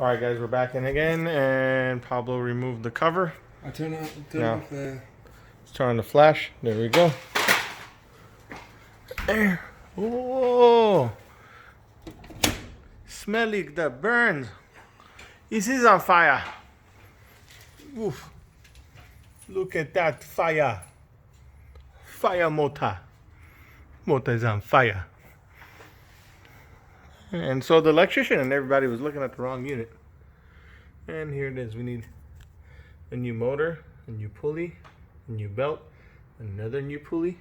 All right, guys, we're back in again, and Pablo removed the cover. I turn off the... Let's turn on the flash. There we go. There. Oh, smelling the burns. This is on fire. Oof. Look at that fire. Fire motor. Motor is on fire. And so the electrician and everybody was looking at the wrong unit. And here it is. We need a new motor, a new pulley, a new belt, another new pulley,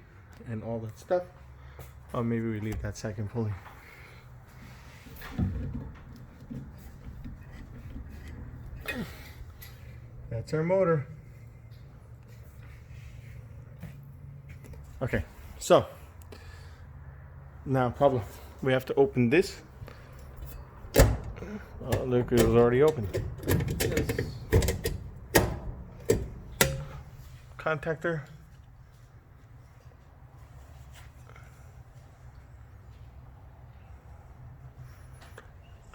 and all that stuff. Or maybe we leave that second pulley. That's our motor. Okay, so now Pablo, we have to open this. Oh, look, it was already open. Yes. Contactor.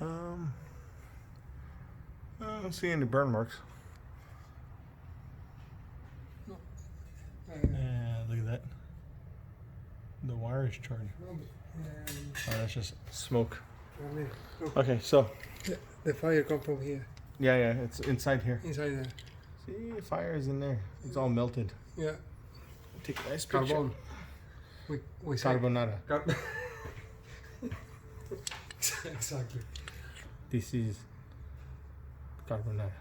I don't see any burn marks. No. Yeah, look at that. The wire is charged. Oh, that's just smoke. Okay, so The fire comes from here. yeah, it's inside here. Inside there. See, the fire is in there. It's all melted. Yeah. Take a nice picture. Carbon. We say Carbonara. Exactly. This is carbonara.